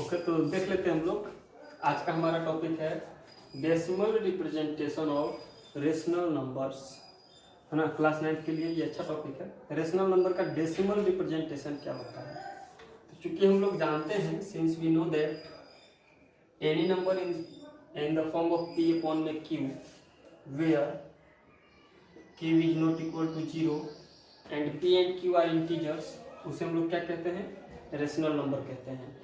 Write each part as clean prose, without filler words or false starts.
Okay, तो देख लेते हैं हम लोग। आज का हमारा टॉपिक है decimal representation of rational numbers, है ना। क्लास 9 के लिए ये अच्छा टॉपिक है। रेशनल नंबर का डेसिमल रिप्रेजेंटेशन क्या होता है। तो चूंकि हम लोग जानते हैं, since we know that any number in the form of p upon में q where q is not equal to 0 and p and q are integers, उसे हम लोग क्या कहते हैं, रेशनल नंबर कहते हैं।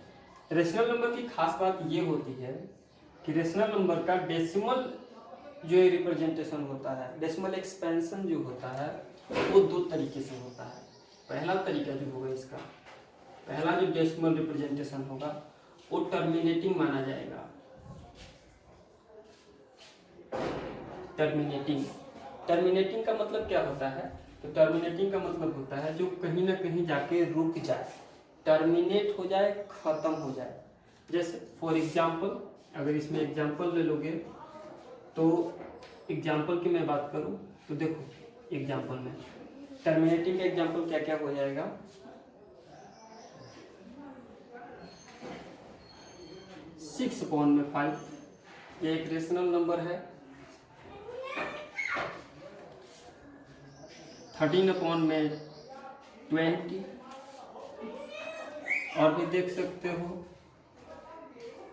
रेशनल नंबर की खास बात ये होती है कि रेशनल नंबर का डेसिमल जो रिप्रेजेंटेशन होता है, डेसिमल एक्सपेंशन जो होता है, वो दो तरीके से होता है। पहला तरीका जो होगा इसका, पहला जो डेसिमल रिप्रेजेंटेशन होगा वो टर्मिनेटिंग माना जाएगा। टर्मिनेटिंग का मतलब क्या होता है, तो टर्मिनेटिंग का मतलब होता है जो कहीं ना कहीं जाके रुक जाए, टर्मिनेट हो जाए, खत्म हो जाए। जैसे फॉर एग्जाम्पल, अगर इसमें एग्जाम्पल ले लोगे तो एग्जाम्पल की मैं बात करूं तो देखो, एग्जाम्पल में टर्मिनेटिंग का एग्जाम्पल क्या क्या हो जाएगा। सिक्स अपॉन में 5 ये एक रेशनल नंबर है। 13 अपॉन में 20 और भी देख सकते हो।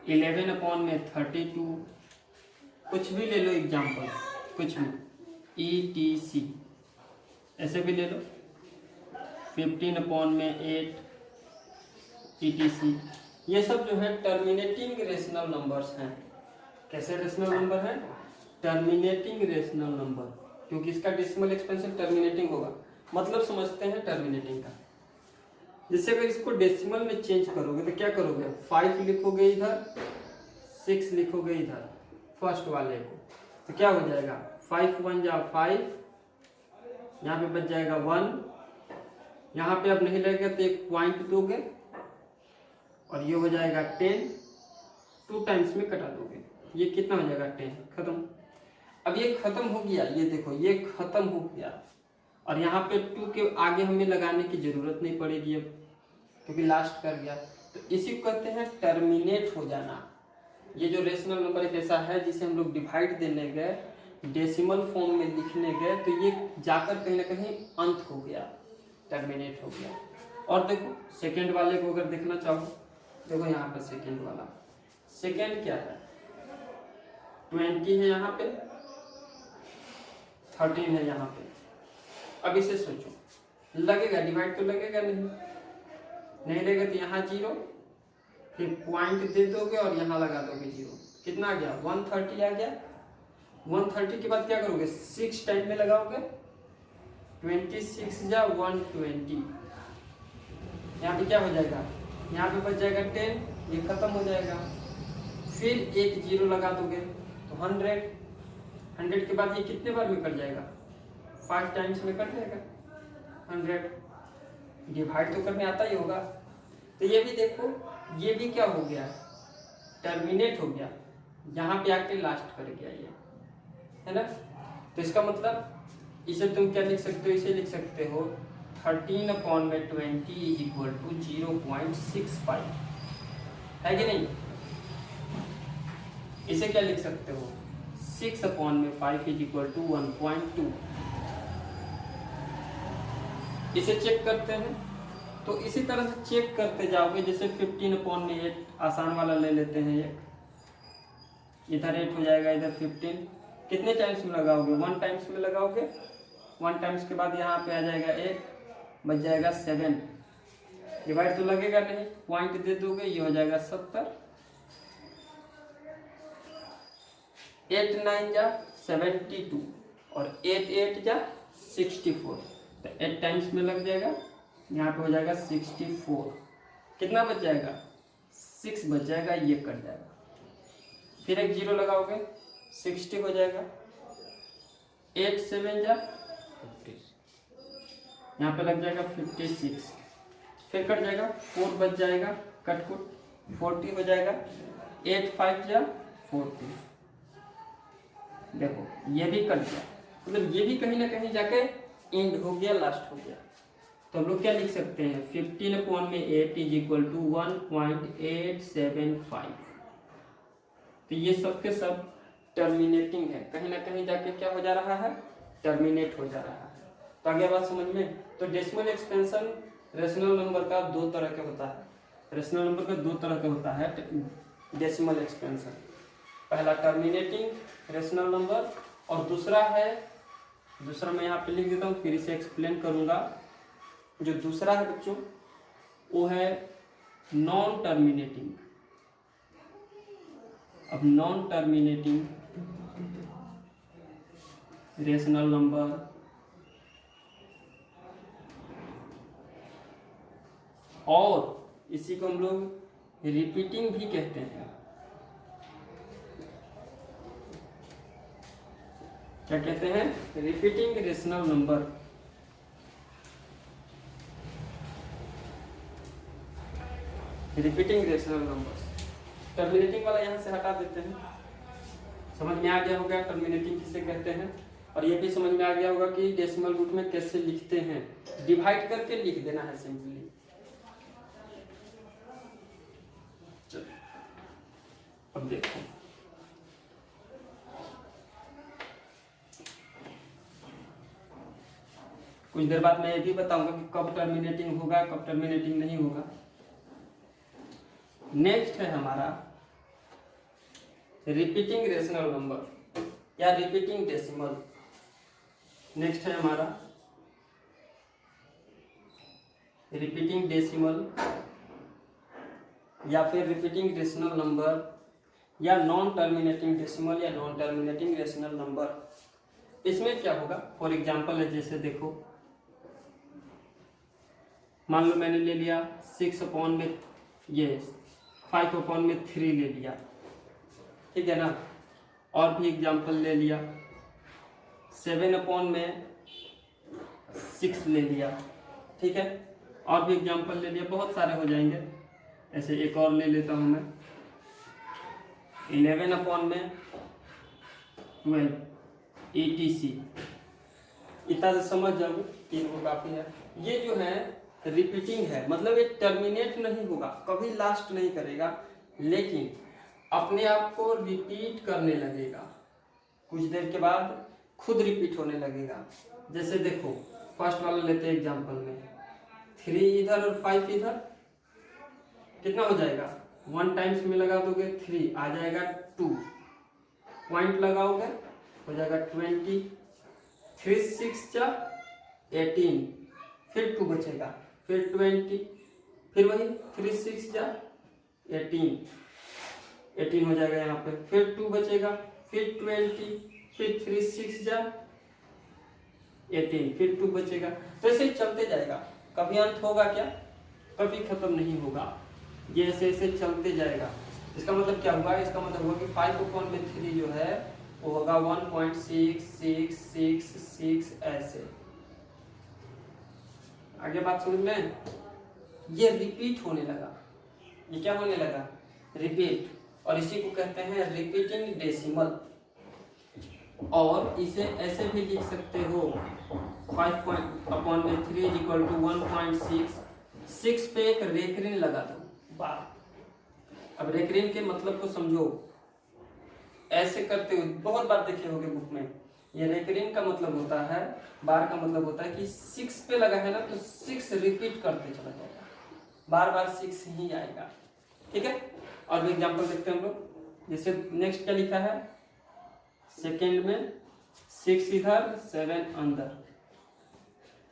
11 अपॉन में 32, कुछ भी ले लो एग्जाम्पल, कुछ भी, ETC ऐसे भी ले लो। 15 अपॉन में 8 ETC, ये सब जो है टर्मिनेटिंग रेशनल नंबर्स हैं। कैसे रेशनल नंबर है, टर्मिनेटिंग रेशनल नंबर, क्योंकि इसका डेसिमल एक्सपेंशन टर्मिनेटिंग होगा। मतलब समझते हैं टर्मिनेटिंग का। जैसे अगर इसको डेसिमल में चेंज करोगे तो क्या करोगे, 5 लिखोगे इधर, 6 लिखोगे इधर, फर्स्ट वाले को, तो क्या हो जाएगा, 5 1 जा 5, यहाँ पे बच जाएगा 1, यहाँ पे अब नहीं लगेगा तो एक पॉइंट दोगे और ये हो जाएगा 10, 2 टाइम्स में कटा दोगे, ये कितना हो जाएगा 10, खत्म। अब ये खत्म हो गया, ये देखो ये खत्म हो गया, और यहाँ पे 2 के आगे हमें लगाने की जरूरत नहीं पड़ेगी अब, क्योंकि लास्ट कर गया। तो इसी को कहते हैं टर्मिनेट हो जाना। ये जो रेशनल नंबर एक ऐसा है जिसे हम लोग डिवाइड देने गए, डेसिमल फॉर्म में लिखने गए, तो ये जाकर कहीं ना कहीं अंत हो गया, टर्मिनेट हो गया। और देखो सेकेंड वाले को अगर देखना चाहो, देखो यहाँ पे सेकेंड वाला, सेकेंड क्या है, 20 है यहाँ पे, 13 है यहाँ पे। अब इसे सोचो, लगेगा डिवाइड तो लगेगा नहीं लगेगा तो यहाँ 0, फिर पॉइंट दे दोगे और यहाँ लगा दोगे 0, कितना आ गया, 130 आ गया। 130 के बाद क्या करोगे, 6 टाइम में लगाओगे, 26 जा 120, यहाँ पे क्या हो जाएगा, यहाँ पे बच जाएगा 10, ये खत्म हो जाएगा। फिर एक 0 लगा दोगे तो 100 के बाद ये कितने बार में कट जाएगा, 5 टाइम्स में कट जाएगा 100। डिवाइड तो करने आता ही होगा। तो ये भी देखो, ये भी क्या हो गया, टर्मिनेट हो गया, यहाँ पे आके लास्ट कर गया ये, है ना। तो इसका मतलब इसे तुम क्या लिख सकते हो, इसे लिख सकते हो 13 अपॉन में 20 इज इक्वल टू 0.65, है कि नहीं। इसे क्या लिख सकते हो, 6 अपॉन में 5 इज इक्वल टू 1.2। इसे चेक करते हैं, तो इसी तरह से चेक करते जाओगे। जैसे 15 अपॉन में 8, आसान वाला ले लेते हैं, एक इधर 8 हो जाएगा, इधर 15, कितने टाइम्स में लगाओगे, 1 टाइम्स में लगाओगे। 1 टाइम्स के बाद यहाँ पे आ जाएगा 1, बच जाएगा 7, डिवाइड तो लगेगा नहीं, पॉइंट दे दोगे, ये हो जाएगा 70, 8 9 जा 72 और 8 8 जा 64, तो 8 टाइम्स में लग जाएगा, यहाँ पे हो जाएगा 64, कितना बच जाएगा, 6 बच जाएगा, ये कट जाएगा। फिर एक 0 लगाओगे, 60 हो जाएगा, 8 7 जा 50, यहाँ पे लग जाएगा 56, फिर कट जाएगा, 4 बच जाएगा, कट कुट 40 हो जाएगा, 8 5 जा 40, देखो ये भी कट गया। मतलब ये भी कहीं ना कहीं जाके एंड हो गया, लास्ट हो गया। तो हम लोग क्या लिख सकते हैं 15/8 इज इक्वल टू 1.875। तो ये सब के सब टर्मिनेटिंग है, कहीं ना कहीं जाके क्या हो जा रहा है, टर्मिनेट हो जा रहा है। तो आगे बात समझ में। तो डेसिमल एक्सपेंशन रेशनल नंबर का दो तरह का होता है, रेशनल नंबर का दो तरह का होता है डेसिमल एक्सपेंशन। पहला टर्मिनेटिंग रेशनल नंबर और दूसरा मैं यहाँ पे लिख देता हूँ, फिर इसे एक्सप्लेन करूँगा। जो दूसरा है बच्चों वो है नॉन टर्मिनेटिंग। अब नॉन टर्मिनेटिंग रेशनल नंबर और इसी को हम लोग रिपीटिंग भी कहते हैं। क्या कहते हैं, repeating rational number. Repeating rational numbers. Terminating वाला यहाँ से हटा देते हैं। समझ में आ गया होगा टर्मिनेटिंग किसे कहते हैं, और ये भी समझ में आ गया होगा कि डेसिमल रूट में कैसे लिखते हैं। डिवाइड करके लिख देना है सिंपली। अब देखो कुछ देर बाद मैं ये भी बताऊंगा कि कब टर्मिनेटिंग होगा, कब टर्मिनेटिंग नहीं होगा। नेक्स्ट है हमारा रिपीटिंग रेशनल नंबर या रिपीटिंग डेसिमल। नेक्स्ट है हमारा रिपीटिंग डेसिमल या फिर रिपीटिंग रेशनल नंबर या नॉन टर्मिनेटिंग डेसिमल या नॉन टर्मिनेटिंग रेशनल नंबर। इसमें क्या होगा, फॉर एग्जांपल है जैसे देखो, मान लो मैंने ले लिया 5/3 ले लिया, ठीक है ना। और भी एग्जांपल ले लिया 7/6 ले लिया, ठीक है। और भी एग्जांपल ले लिया, बहुत सारे हो जाएंगे। ऐसे एक और ले लेता हूं मैं 11/12 ETC। इतना से समझ जाओ, 3 को काफी है। ये जो है रिपीटिंग है, मतलब ये टर्मिनेट नहीं होगा, कभी लास्ट नहीं करेगा, लेकिन अपने आप को रिपीट करने लगेगा। कुछ देर के बाद खुद रिपीट होने लगेगा। जैसे देखो फर्स्ट वाला लेते हैं एग्जांपल में, 3 इधर और 5 इधर, कितना हो जाएगा, 1 टाइम्स में लगा दोगे 3 आ जाएगा 2, पॉइंट लगाओगे हो जाएगा 20, 3 6 जा 18, फिर 2 बचेगा, फिर 20, फिर वही 3 6 जा 18 हो जाएगा यहाँ पे, फिर 2 बचेगा, फिर 20, फिर 3 6 जा 18, फिर 2 बचेगा। तो ऐसे ही चलते जाएगा, कभी अंत होगा क्या, कभी खत्म नहीं होगा, ये ऐसे ऐसे चलते जाएगा। इसका मतलब क्या हुआ, इसका मतलब हुआ कि 5/3 जो है वो होगा 1.6666 ऐसे। आगे बात समझ में, ये रिपीट होने लगा, ये क्या होने लगा, रिपीट, और इसी को कहते हैं रिपीटिंग डेसिमल। और इसे ऐसे भी लिख सकते हो 5/3 = 1.6, 6 पे एक रेकरिन लगा दो बार। अब रेकरिन के मतलब को समझो, ऐसे करते हुए बहुत बार देखे होंगे बुक में। ये रेकरिन का मतलब होता है, बार का मतलब होता है कि 6 पे लगा है ना तो 6 रिपीट करते चला जाएगा, बार बार 6 ही आएगा, ठीक है। और भी एग्जांपल देखते हैं हम लोग। जैसे नेक्स्ट क्या लिखा है, सेकंड में 6 इधर 7 अंदर,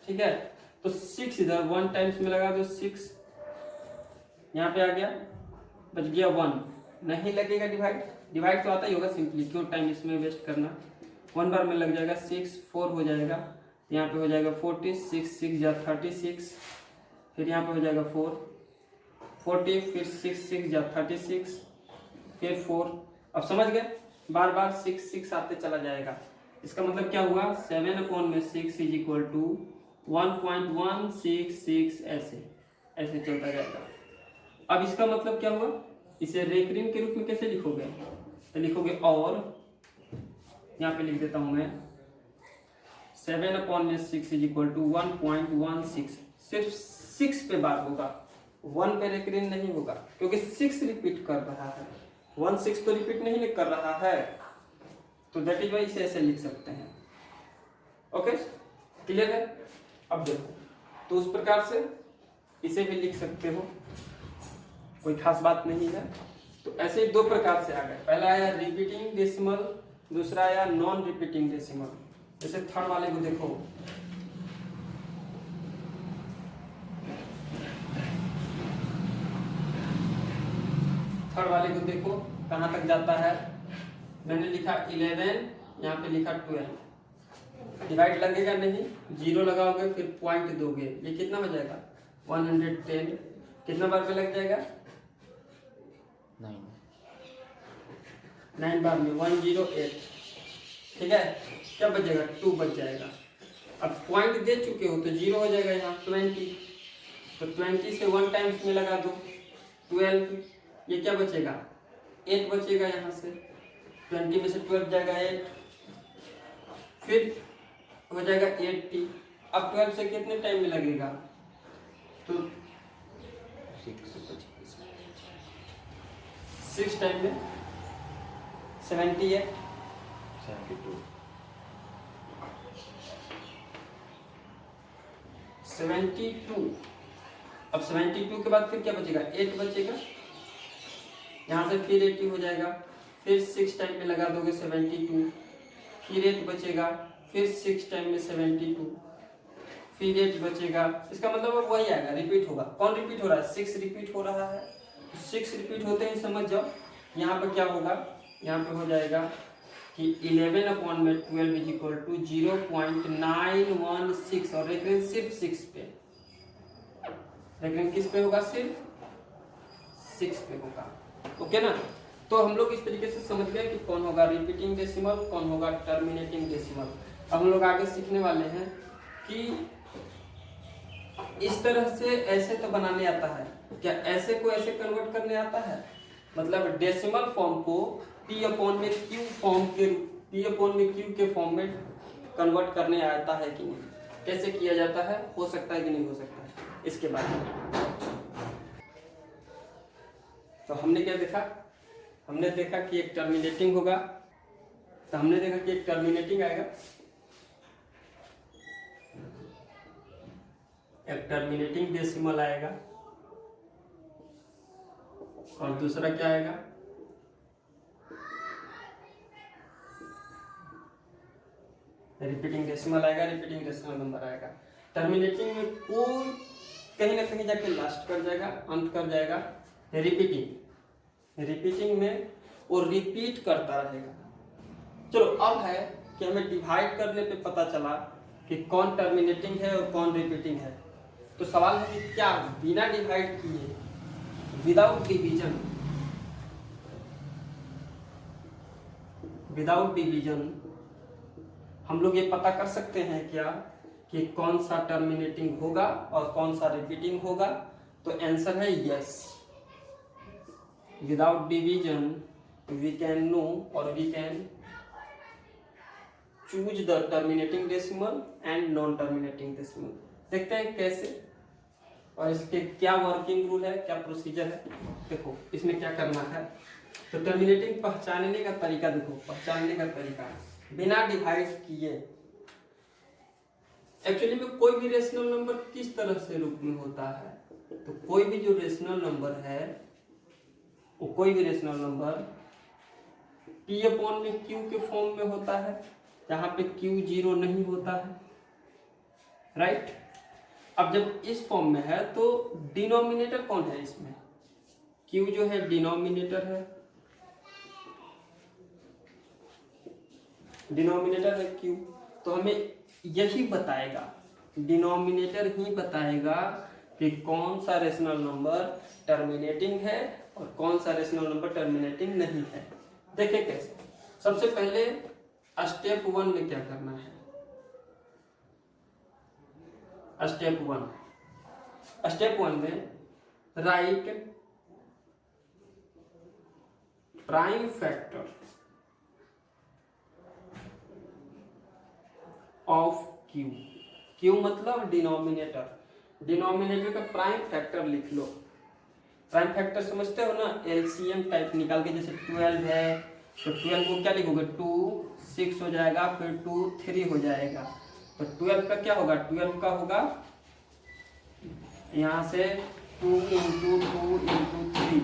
ठीक है। तो 6 इधर 1 टाइम्स में लगा दो 6, यहाँ पे आ गया, बच गया 1, नहीं लगेगा डिवाइड तो आता ही होगा सिंपली, क्यों टाइम इसमें वेस्ट करना। 1 बार में लग जाएगा 6, 4 हो जाएगा, यहाँ पे हो जाएगा 40, 6 6 जा 36, फिर यहाँ पे हो जाएगा 4 40, फिर 6 6 जा 36, फिर 4। अब समझ गए, बार बार 6 6 आते चला जाएगा। इसका मतलब क्या हुआ, 7/6 = 1.166 ऐसे ऐसे चलता जाएगा। अब इसका मतलब क्या हुआ, इसे रेकरिन के रूप में कैसे लिखोगे, तो लिखोगे, और यहाँ पे लिख देता हूं मैं 7/6 = 1.16, सिर्फ 6 पे बार होगा, 1 पे रेकरिंग नहीं होगा, क्योंकि 6 रिपीट कर रहा है, 1 6 तो रिपीट नहीं कर रहा है, तो दैट इज वाई इसे ऐसे लिख सकते हैं। ओके, क्लियर है? अब देखो, तो उस प्रकार से इसे भी लिख सकते हो, कोई खास बात नहीं है। तो ऐसे ही 2 प्रकार से आ गए, पहला आया रिपीटिंग डेसिमल, दूसरा आया नॉन रिपीटिंग डेसिमल। जैसे थर्ड वाले को देखो, थर्ड वाले को देखो कहां तक जाता है। मैंने लिखा 11, यहाँ पे लिखा 12, डिवाइड लगेगा नहीं, 0 लगाओगे फिर पॉइंट दोगे, ये कितना हो जाएगा 110, कितना बार में लग जाएगा 9 बार में 108, ठीक है, क्या बचेगा 2 बच जाएगा। अब पॉइंट दे चुके हो तो 0 हो जाएगा यहाँ 20, तो 20 से 1 टाइम्स में लगा दो 12, ये क्या बचेगा 8 बचेगा, यहाँ से 20 में से 12 जाएगा 8, फिर हो जाएगा 80। अब 12 से कितने टाइम में लगेगा, तो 6 टाइम में 78, 72। अब 72 के बाद फिर क्या बचेगा 8 बचेगा, यहाँ से फिर 80 हो जाएगा, फिर 6 टाइम में लगा दोगे 72, फिर 8 बचेगा, फिर 6 टाइम में 72, फिर 8 बचेगा। इसका मतलब अब वही आएगा, रिपीट होगा। कौन रिपीट हो रहा है 6 रिपीट हो रहा है, 6 रिपीट होते ही समझ जाओ यहाँ पर क्या होगा, यहाँ पे हो जाएगा कि 11/12 इज इक्वल टू 0.916, और रेफरेंस सिर्फ 6 पे, रेफरेंस किस पे होगा सिर्फ 6 पे होगा। ओके ना, तो हम लोग इस तरीके से समझ गए कि कौन होगा रिपीटिंग डेसिमल, कौन होगा टर्मिनेटिंग डेसिमल। अब हम लोग आगे सीखने वाले हैं कि इस तरह से ऐसे तो बनाने आता है क्या, ऐसे को ऐसे कन्वर्ट करने आता है, मतलब डेसिमल फॉर्म को P/Q फॉर्म के P/Q के फॉर्म में कन्वर्ट करने आता है कि नहीं, कैसे किया जाता है, हो सकता है कि नहीं हो सकता है, इसके बारे में। तो हमने क्या देखा, हमने देखा कि एक टर्मिनेटिंग होगा, तो हमने देखा कि एक टर्मिनेटिंग आएगा, एक टर्मिनेटिंग डेसिमल आएगा, और दूसरा क्या आएगा रिपीटिंग डेसिमल आएगा, रिपीटिंग डेसिमल नंबर आएगा। टर्मिनेटिंग में कोई कहीं ना कहीं जाके लास्ट कर जाएगा, अंत कर जाएगा। रिपीटिंग में वो रिपीट करता रहेगा। चलो अब है कि हमें डिवाइड करने पे पता चला कि कौन टर्मिनेटिंग है और कौन रिपीटिंग है। तो सवाल है कि क्या बिना डिवाइड किए, विदाउट डिवीजन हम लोग ये पता कर सकते हैं क्या कि कौन सा टर्मिनेटिंग होगा और कौन सा रिपीटिंग होगा? तो आंसर है yes. Without division we can know और we can choose the terminating decimal and non terminating decimal. देखते हैं कैसे और इसके क्या वर्किंग रूल है, क्या प्रोसीजर है। देखो इसमें क्या करना है, तो टर्मिनेटिंग पहचानने का तरीका देखो, पहचानने का तरीका बिना डिवाइड किए। एक्चुअली में कोई भी रेशनल नंबर किस तरह से रूप में होता है, तो कोई भी जो रेशनल नंबर है वो कोई भी रेशनल नंबर P/Q के फॉर्म में होता है, जहां पे Q 0 नहीं होता है, राइट। अब जब इस फॉर्म में है तो डिनोमिनेटर कौन है इसमें? Q जो है डिनोमिनेटर है, डिनोमिनेटर है Q। तो हमें यही बताएगा, डिनोमिनेटर ही बताएगा कि कौन सा रेशनल नंबर टर्मिनेटिंग है और कौन सा रेशनल नंबर टर्मिनेटिंग नहीं है। देखिए कैसे। सबसे पहले स्टेप 1 में क्या करना है, स्टेप 1 में right prime factor of Q। Q मतलब डिनोमिनेटर, डिनोमिनेटर का प्राइम फैक्टर लिख लो। प्राइम फैक्टर समझते हो ना, एलसीएम टाइप निकाल के, जैसे 12 है तो 12 को क्या लिखोगे, 2 6 हो जाएगा, फिर 2 3 हो जाएगा। तो 12 का क्या होगा, 12 का होगा यहाँ से 2 × 2 × 3,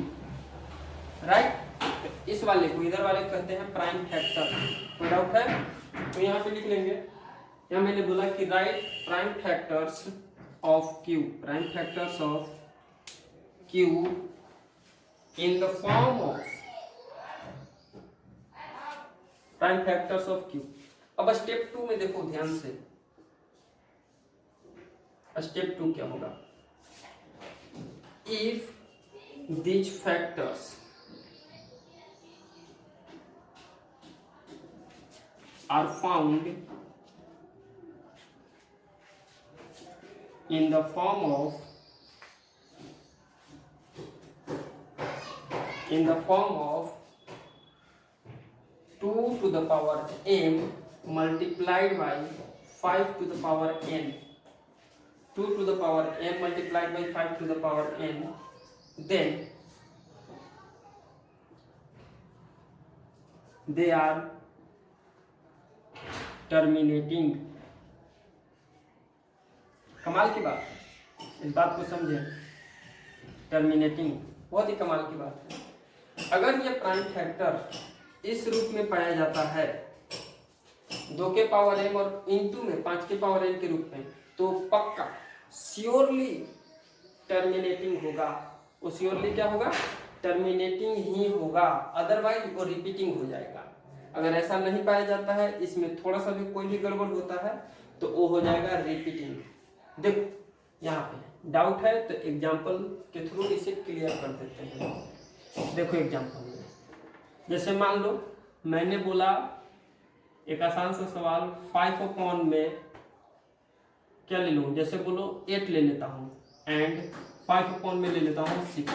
राइट। तो इस वाले को, इधर वाले को कहते हैं प्राइम फैक्टर। कोई डाउट है तो यहाँ पे लिख लेंगे। यहाँ मैंने बोला कि right prime factors of Q, prime factors of Q in the form of prime factors of Q. अब स्टेप 2 में देखो ध्यान से, स्टेप 2 क्या होगा, if these factors are found in the form of 2 to the power m multiplied by 5 to the power n, 2 to the power m multiplied by 5 to the power n, then they are terminating। कमाल की बात, इस बात को समझे, terminating बहुत ही कमाल की बात है। अगर ये प्राइम फैक्टर इस रूप में पाया जाता है 2 के पावर m और इंटू में 5 के पावर n के रूप में, तो पक्का श्योरली टर्मिनेटिंग होगा। वो श्योरली क्या होगा, टर्मिनेटिंग ही होगा, अदरवाइज वो रिपीटिंग हो जाएगा। अगर ऐसा नहीं पाया जाता है, इसमें थोड़ा सा भी कोई भी गड़बड़ होता है, तो वो हो जाएगा रिपीटिंग। देखो यहाँ पे डाउट है तो एग्जाम्पल के थ्रू इसे क्लियर कर देते हैं। देखो एग्जाम्पल में, जैसे मान लो मैंने बोला एक आसान सा सवाल, 5 में क्या ले लूँ, जैसे बोलो 8 ले लेता हूँ एंड 5 में ले लेता हूँ 6,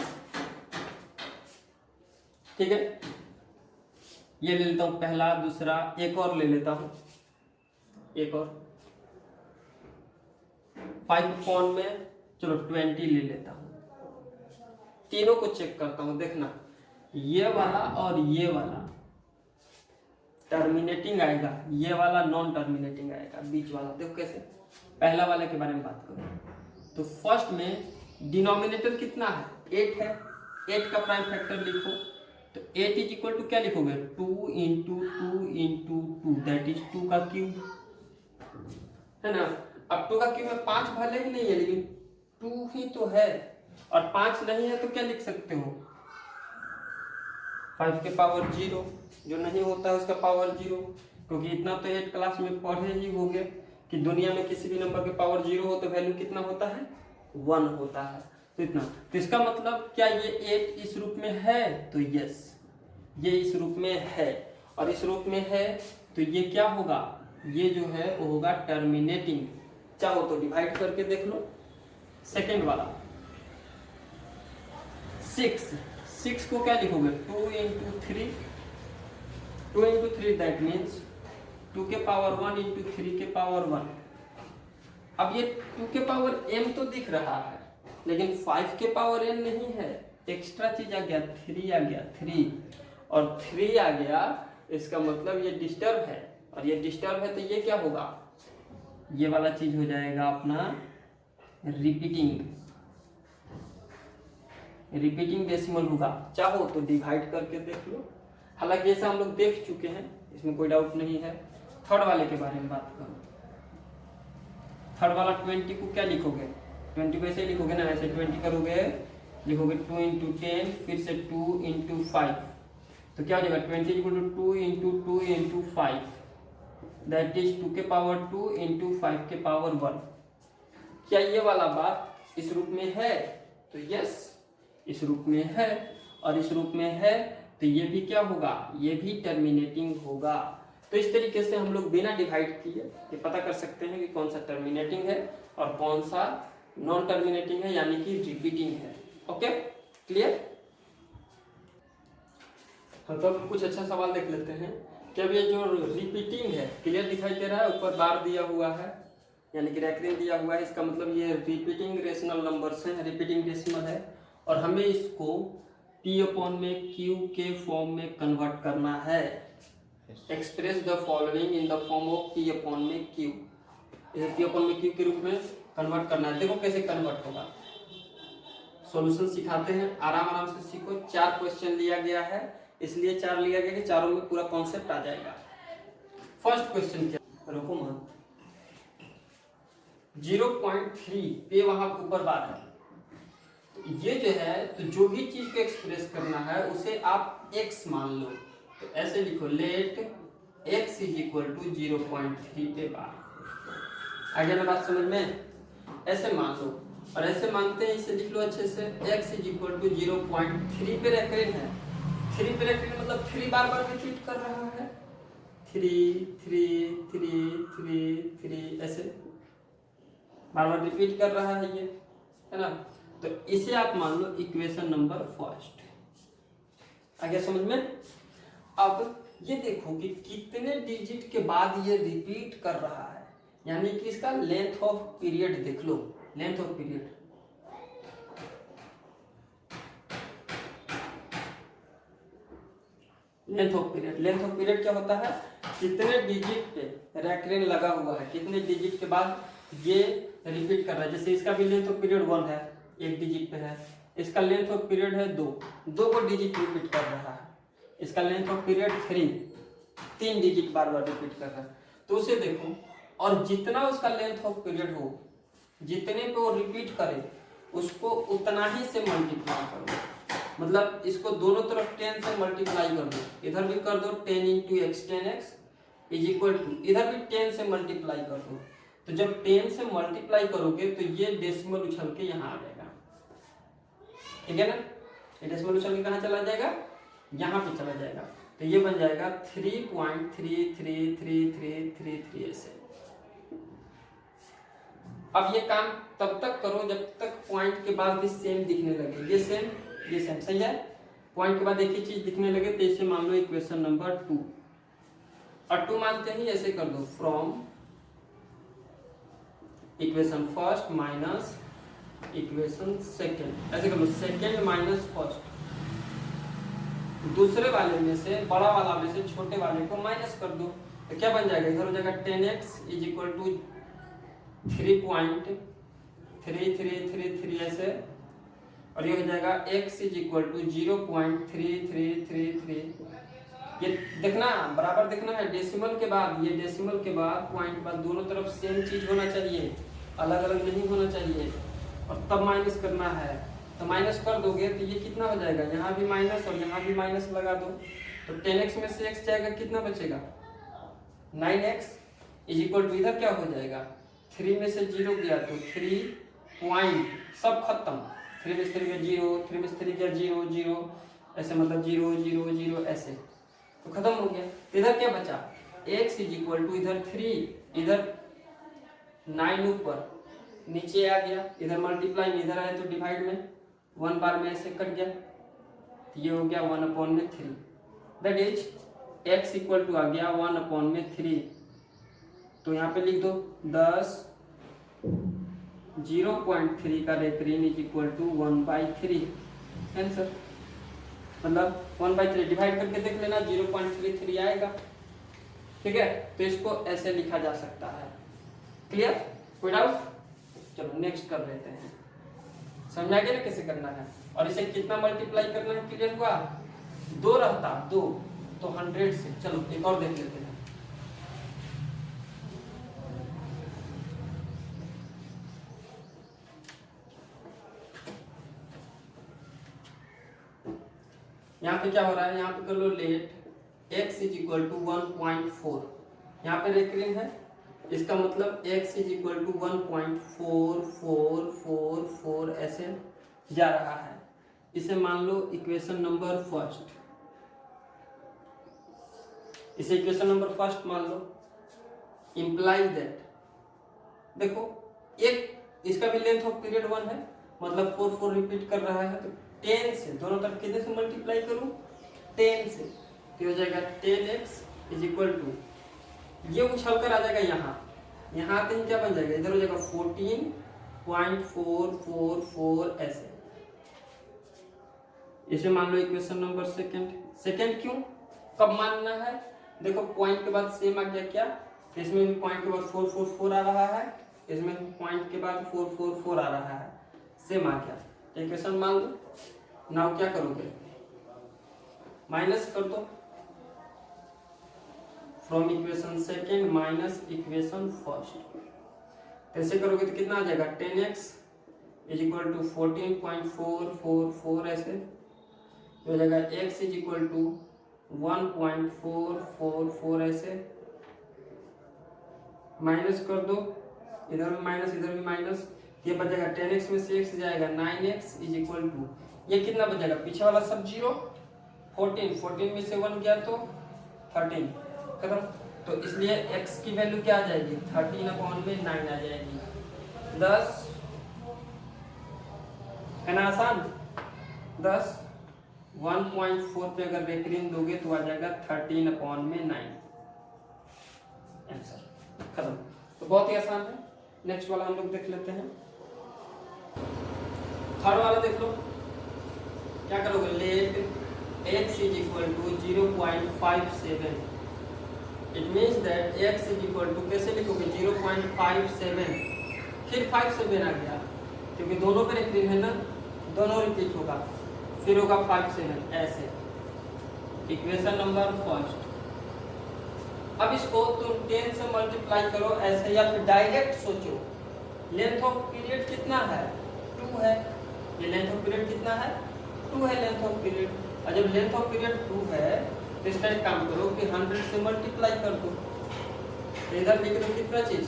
ठीक है। ये ले लेता हूँ पहला, दूसरा, एक और ले लेता हूँ, एक और 5 में चलो 20 ले लेता हूँ। तीनों को चेक करता हूँ, देखना ये वाला और ये वाला टर्मिनेटिंग आएगा, ये वाला नॉन टर्मिनेटिंग आएगा, बीच वाला देखो कैसे। पहला वाले के बारे में बात करो तो फर्स्ट में डिनोमिनेटर कितना है, 8 है, 8 का प्राइम फैक्टर लिखो तो 8 इज इक्वल टू क्या लिखोगे, 2 × 2 × 2 दैट इज 2 का क्यूब, है ना। अब 2 का क्यूब में 5 भले ही नहीं है, लेकिन 2 ही तो है, और 5 नहीं है तो क्या लिख सकते हो, 5 के पावर 0, जो नहीं होता है उसका पावर 0, क्योंकि इतना तो 8 क्लास में पढ़े ही होंगे कि दुनिया में किसी भी नंबर के पावर 0 हो तो वैल्यू कितना होता है, 1 होता है। तो इतना, तो इसका मतलब क्या ये 8 इस रूप में है, तो यस ये इस रूप में है, और इस रूप में है तो ये क्या होगा, ये जो है वो होगा टर्मिनेटिंग। चाहो तो डिवाइड करके देख लो, सेकेंड वाला 6 को क्या लिखोगे, 2 × 3, 2 × 3 दैट मीन्स 2 के पावर 1 × 3 के पावर 1। अब ये 2 के पावर m तो दिख रहा है, लेकिन 5 के पावर n नहीं है, एक्स्ट्रा चीज आ गया, 3 आ गया, 3 और 3 आ गया, इसका मतलब ये डिस्टर्ब है, और ये डिस्टर्ब है तो ये क्या होगा, ये वाला चीज हो जाएगा अपना रिपीटिंग, रिपीटिंग डेसिमल होगा। चाहो तो डिवाइड करके देख लो, हालांकि ऐसा हम लोग देख चुके हैं, इसमें कोई डाउट नहीं है। थर्ड वाले के बारे में बात करो, थर्ड वाला 20 को क्या लिखोगे, 20 को ऐसे लिखोगे ना, ऐसे 20 करोगे, लिखोगे 2 × 10, फिर से 2 × 5, तो क्या हो जाएगा 20 = 2 × 2 × 5 दैट इज 2 के पावर 2 × 5 के पावर 1। क्या ये वाला बात इस रूप में है, तो यस इस रूप में है, और इस रूप में है तो ये भी क्या होगा, ये भी टर्मिनेटिंग होगा। तो इस तरीके से हम लोग बिना डिवाइड किए ये पता कर सकते हैं कि कौन सा टर्मिनेटिंग है और कौन सा नॉन टर्मिनेटिंग है, यानी कि रिपीटिंग है। Okay clear. तो कुछ अच्छा सवाल देख लेते हैं कि अब ये जो रिपीटिंग है, क्लियर दिखाई दे रहा है, ऊपर बार दिया हुआ है, यानी कि रैकरिंग दिया हुआ है, इसका मतलब ये रिपीटिंग रेशनल नंबर्स हैं, रिपीटिंग डेसिमल है, और हमें इसको p अपॉन में q के फॉर्म में कन्वर्ट करना है। Express the following in the form of p upon में q, इसे p अपॉन में q के रूप में कन्वर्ट करना है। देखो कैसे कन्वर्ट होगा, सॉल्यूशन सिखाते हैं, आराम आराम से सीखो। 4 क्वेश्चन लिया गया है, इसलिए 4 लिया गया कि चारों में पूरा कॉन्सेप्ट आ जाएगा। फर्स्ट क्वेश्चन क्या, रुको मत, 0.3 पे वहां ऊपर बात है, तो ये जो है, तो जो भी चीज को एक्सप्रेस करना है उसे आप x मान लो, तो ऐसे लिखो let x is equal to 0.3 पे बार। आ गया ना बात समझ में, ऐसे मान लो, और ऐसे मानते हैं इसे लिख लो अच्छे से, x इज इक्वल टू 0.3 पे रेकरिंग है, 3 पे रेकरिंग मतलब 3 बार बार रिपीट कर रहा है, 3 3 3 3 3 ऐसे बार बार रिपीट कर रहा है ये, है ना। तो इसे आप मान लो इक्वेशन नंबर फर्स्ट। आ गया समझ में। अब ये देखो कि कितने डिजिट के बाद ये रिपीट कर रहा है, यानी कि इसका लेंथ ऑफ पीरियड देख लो, length of period, length of period, length of period क्या होता है, कितने डिजिट पे रैकरिंग लगा हुआ है, कितने डिजिट के बाद ये रिपीट कर रहा है। जैसे इसका भी लेंथ ऑफ पीरियड 1 है, 1 डिजिट पे है, इसका लेंथ ऑफ पीरियड है 2 को डिजिट रिपीट कर रहा है, इसका length of period 3 digit bar bar repeat कर रहा है। तो उसे देखो, और जितना उसका लेंथ ऑफ पीरियड हो, जितने पे वो रिपीट करे, उसको उतना ही से मल्टीप्लाई करो, मतलब इसको दोनों तरफ 10 से मल्टीप्लाई कर दो, इधर भी कर दो 10 into x 10x is equal to, इधर भी 10 से मल्टीप्लाई कर दो। तो जब 10 से मल्टीप्लाई करोगे तो ये डेसिमल उछल के यहाँ आ जाएगा, ठीक है ना, ये डेसिमल उछल के कहाँ चला जाएगा, यहाँ पे चला जाएगा। तो ये बन जाएगा 3.33333 ऐसे। अब ये काम तब तक करो जब तक पॉइंट के बाद भी सेम दिखने लगे, ये सेम सही है, पॉइंट के बाद एक ही चीज दिखने लगे, तो इसे मान लो इक्वेशन नंबर 2, और 2 मानते ही ऐसे कर दो, from equation first minus equation second, ऐसे कर लो, सेकेंड माइनस फर्स्ट, दूसरे वाले में से, बड़ा वाला में से छोटे वाले को माइनस कर दो, तो क्या बन जाएगा, इधर हो जाएगा 10x इज इक्वल टू 3.3333 ऐसे, और ये हो जाएगा x इज इक्वल टू 0.3333। ये देखना, बराबर देखना है, डेसिमल के बाद, ये डेसिमल के बाद पॉइंट के बाद दोनों तरफ सेम चीज होना चाहिए, अलग अलग नहीं होना चाहिए, और तब माइनस करना है। तो माइनस कर दोगे तो ये कितना हो जाएगा, यहाँ भी माइनस और यहाँ भी माइनस लगा दो, तो 10x में से x जाएगा, कितना बचेगा 9x इज इक्वल टू, इधर क्या हो जाएगा, 3 में से 0 गया तो 3 पॉइंट, सब खत्म, 3 में से 3 गया 0, 3 में से 3 गया 0 0 ऐसे, मतलब 0 0 0 ऐसे, तो खत्म हो गया। इधर क्या बचा, x इज इक्वल टू, इधर 3, इधर 9 ऊपर, नीचे आ गया, इधर मल्टीप्लाई में, इधर आया तो डिवाइड में, 1 बार में ऐसे कट गया, तो ये हो गया 1/3, that is x equal to आ गया 1/3। तो यहाँ पे लिख दो 10, 0.3 का recurring is equal to 1/3 answer, मतलब 1/3 डिवाइड करके देख लेना, 0.33 आएगा, ठीक है। तो इसको ऐसे लिखा जा सकता है, क्लियर, कोई डाउट, चलो नेक्स्ट कर लेते हैं, समझा गया ना कैसे करना है, और इसे कितना मल्टीप्लाई करना है, क्लियर हुआ, 2 रहता 2 तो 100 से, चलो एक और देख लेते हैं। यहाँ पे क्या हो रहा है, यहाँ पे कर लो let x is equal to 1.4, यहाँ पे रेकरिंग है, इसका मतलब x इज इक्वल टू 1.4444 ऐसे जा रहा है, इसे मान लो इक्वेशन नंबर फर्स्ट, इसे इक्वेशन नंबर फर्स्ट मान लो, इंप्लाइज दैट, देखो एक इसका भी लेंथ ऑफ पीरियड 1 है, मतलब 4 4 रिपीट कर रहा है, तो 10 से दोनों तरफ कितने से मल्टीप्लाई करूं, 10 से, तो हो जाएगा 10x इज इक्वल टू, ये उछल कर आ जाएगा यहाँ, यहाँ आते ही क्या बन जाएगा, इधर हो जाएगा 14.444 ऐसे। इसे मान लो इक्वेशन नंबर सेकंड। सेकंड क्यों, कब मानना है, देखो पॉइंट के बाद सेम आ गया क्या, इसमें पॉइंट के बाद 444 आ रहा है, इसमें पॉइंट के बाद 444 आ रहा है, सेम आ गया, इक्वेशन मान लो। नाउ क्या करोगे, माइनस कर दो from equation second minus equation first. ऐसे करोगे तो कितना आ जाएगा, 10x इज इक्वल टू 14.444 ऐसे हो जाएगा, x इज इक्वल टू 1.444 ऐसे। माइनस कर दो, इधर भी माइनस इधर भी माइनस, ये बचेगा 10x में से x जाएगा 9x इज इक्वल टू, ये कितना बचेगा, पीछे वाला सब जीरो, 14 में से 1 गया तो 13 खत्म। तो इसलिए x की वैल्यू क्या आ जाएगी, 13/9 आ जाएगी। 10 है ना आसान, 10 1.4 पे अगर रेकरिंग दोगे तो आ जाएगा 13/9 आंसर खत्म। तो बहुत ही आसान है। नेक्स्ट वाला हम लोग देख लेते हैं, थर्ड वाला देख लो। क्या करोगे, let x is equal to 0.57, it means that x is equal to, कैसे लिखोगे 0.57, फिर 57 आ गया क्योंकि दोनों पे रेकरिंग है ना, दोनों रिपीट होगा, फिर होगा 57 ऐसे, इक्वेशन नंबर फर्स्ट। अब इसको तुम 10 से मल्टीप्लाई करो ऐसे, या फिर डायरेक्ट सोचो, लेंथ ऑफ पीरियड कितना है, 2 है, ये लेंथ ऑफ पीरियड कितना है, 2 है लेंथ ऑफ पीरियड। और जब लेंथ ऑफ पीरियड 2 है तो इसका एक काम करो कि 100 से मल्टीप्लाई कर दो, तो इधर लिख दो कितना चीज,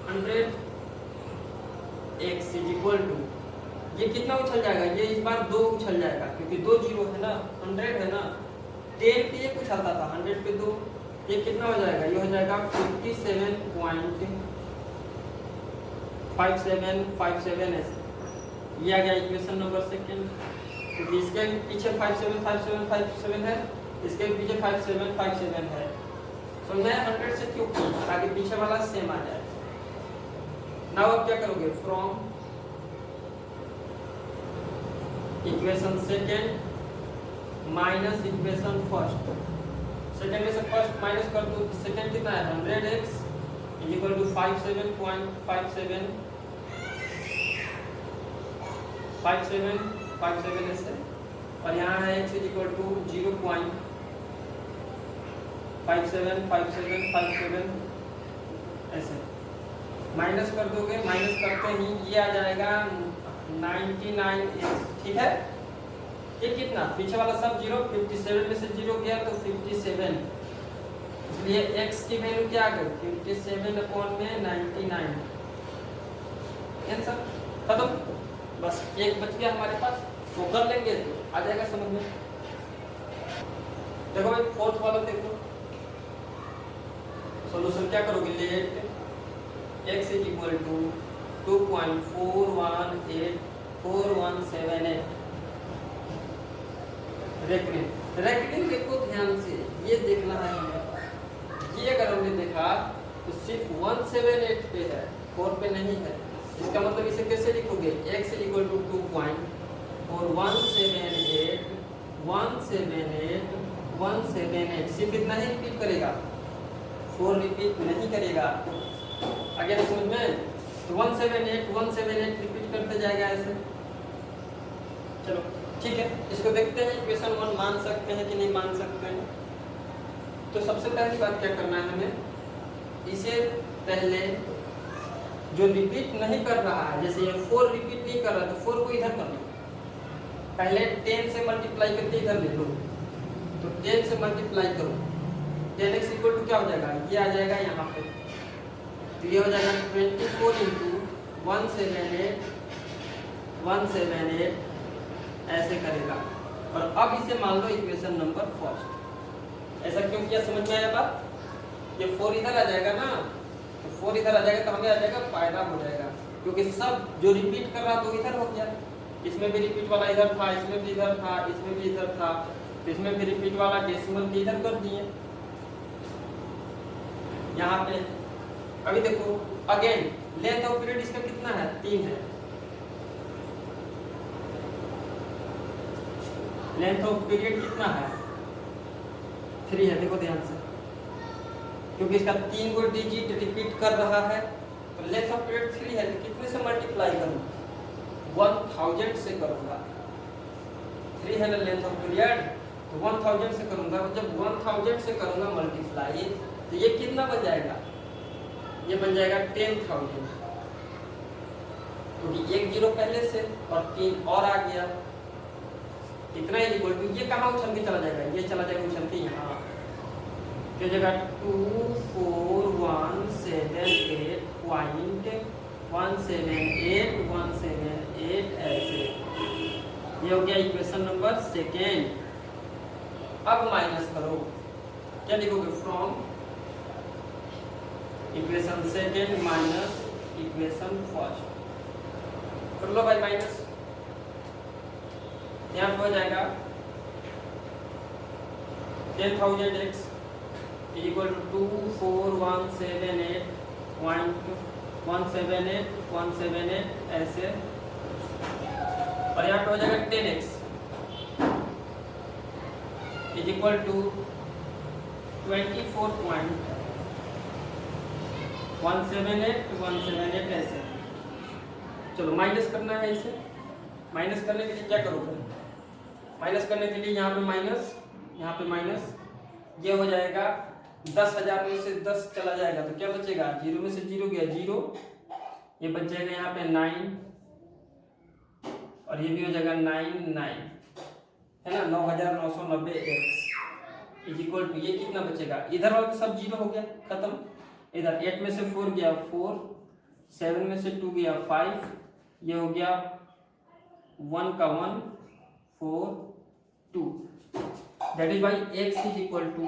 100 x इज इक्वल टू, ये कितना उछल जाएगा, ये इस बार 2 उछल जाएगा क्योंकि 2 जीरो है ना, 100 है ना, 10 पे ये उछलता था, 100 पे 2, ये कितना हो जाएगा, ये हो जाएगा 57.5757 ऐसे। ये आ गया इक्वेशन नंबर सेकंड, क्योंकि इसके पीछे 575757 है, इसके पीछे 5757 है। समझे 100 से क्यों की, ताकि पीछे वाला सेम आ जाए। नाउ अब क्या करोगे, from equation second minus equation first, second में से फर्स्ट माइनस कर दो, सेकंड कितना है 100x इज इक्वल टू 57.57 ऐसे, और यहाँ है x इज इक्वल टू 0.575757 ऐसे। माइनस कर दोगे, माइनस करते ही ये आ जाएगा 99x, ठीक है। ये कितना, पीछे वाला सब जीरो, 57 में से जीरो गया तो 57, इसलिए x की वैल्यू क्या आ गई 57/99 आंसर खत्म। बस एक बच गया हमारे पास, वो कर लेंगे तो आ जाएगा समझ में। देखो भाई फोर्थ वाला देखो, सॉल्यूशन क्या करोगे, let x is equal to 2.418417 recurring देखो ध्यान से, ये देखना है हमें। ये अगर हमने देखा तो सिर्फ 178 पे है, 4 पे नहीं है, इसका मतलब इसे कैसे लिखोगे, x इज इक्वल टू 2.4178 सिर्फ इतना ही रिपीट करेगा, 4 रिपीट नहीं करेगा। आगे समझ में, तो 178 रिपीट करते जाएगा ऐसे। चलो ठीक है, इसको देखते हैं इक्वेशन 1 मान सकते हैं कि नहीं मान सकते हैं। तो सबसे पहली बात क्या करना है हमें, इसे पहले जो रिपीट नहीं कर रहा है, जैसे ये 4 रिपीट नहीं कर रहा तो 4 को इधर कर लो, पहले 10 से मल्टीप्लाई करके इधर ले लो, तो 10 से मल्टीप्लाई करो, 10x इक्वल टू क्या हो जाएगा, ये आ जाएगा यहाँ पे, तो ये हो जाएगा 24 इंटू 178 ऐसे करेगा। और अब इसे मान लो इक्वेशन नंबर फर्स्ट। ऐसा क्यों किया, समझ में आया बात, ये 4 इधर आ जाएगा ना, तो 4 इधर आ जाएगा तो हमें आ जाएगा फायदा हो जाएगा, क्योंकि सब जो रिपीट कर रहा तो इधर हो गया, इसमें भी रिपीट वाला इधर था, इसमें भी इधर था, इसमें भी इधर था, तो इसमें भी रिपीट वाला डेसिमल के इधर कर दिए यहाँ पे। अभी देखो अगेन लेंथ ऑफ पीरियड इसका कितना है, 3 है। लेंथ ऑफ पीरियड कितना है, 3 है। देखो ध्यान से, क्योंकि इसका 3 को डिजिट रिपीट कर रहा है, तो लेंथ ऑफ पीरियड 3 है, तो कितने से मल्टीप्लाई करूंगा, 1000 से करूंगा। 3 है ना लेंथ ऑफ पीरियड, तो 1000 से करूंगा। जब 1000 से करूंगा मल्टीप्लाई, तो ये कितना बन जाएगा, ये बन जाएगा 10,000, क्योंकि एक जीरो पहले से और 3 और आ गया, कितना है इक्वल टू, ये कहाँ उछल के चला जाएगा, ये चला जाएगा उछल के यहाँ, तो जगह 24178.178 ऐसे। ये हो गया इक्वेशन नंबर सेकेंड। अब माइनस करो, क्या लिखोगे, from equation second minus equation first. कर लो भाई माइनस, यहाँ पे हो जाएगा 10,000x इक्वल टू 24178.178 ऐसे, और यहाँ पे हो जाएगा 10x इज इक्वल टू 24.178 ऐसे। चलो माइनस करना है इसे, माइनस करने के लिए क्या करोगे, माइनस करने के लिए यहाँ पे माइनस, यहाँ पे माइनस, ये हो जाएगा 10,000 में से 10 चला जाएगा तो क्या बचेगा, 0 में से 0 गया 0, ये बच जाएगा यहाँ पे 9, और ये भी हो जाएगा 9 है ना, 9990x इज इक्वल टू, ये कितना बचेगा, इधर वाला सब 0 हो गया खत्म, इधर 8 में से 4 गया 4, 7 में से 2 गया 5, ये हो गया 1 का 1 4 2, that is by x is equal to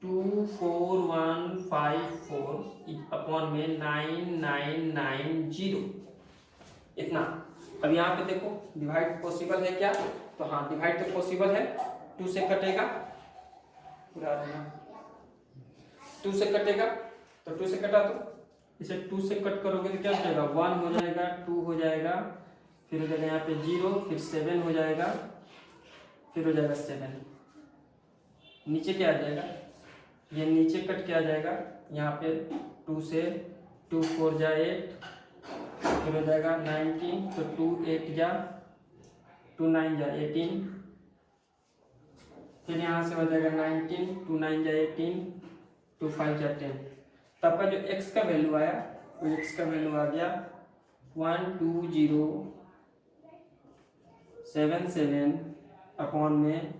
24154 upon में 9990, इतना। अब यहाँ पे देखो डिवाइड पॉसिबल है क्या, तो हाँ डिवाइड तो पॉसिबल है, 2 से कटेगा पूरा, 2 से कटेगा, तो 2 से कटा दो, इसे 2 से कट करोगे तो क्या हो जाएगा, 1 हो जाएगा, 2 हो जाएगा, फिर हो जाएगा यहाँ पे 0, फिर 7 हो जाएगा, फिर हो जाएगा 7, नीचे क्या आ जाएगा, ये नीचे कट के आ जाएगा, यहाँ पे 2 से 2 4 जा 8, फिर हो जाएगा 19, तो 2 8 जा 2 9 जा 18, फिर यहाँ से हो जाएगा 19, 2 9 जा 18, 2 5 जा 10। तो आपका जो x का वैल्यू आया, वो x का वैल्यू आ गया 12077 अपॉन में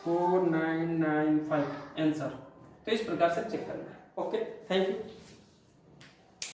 4995 आंसर। तो इस प्रकार से चेक करना है। Okay, thank you.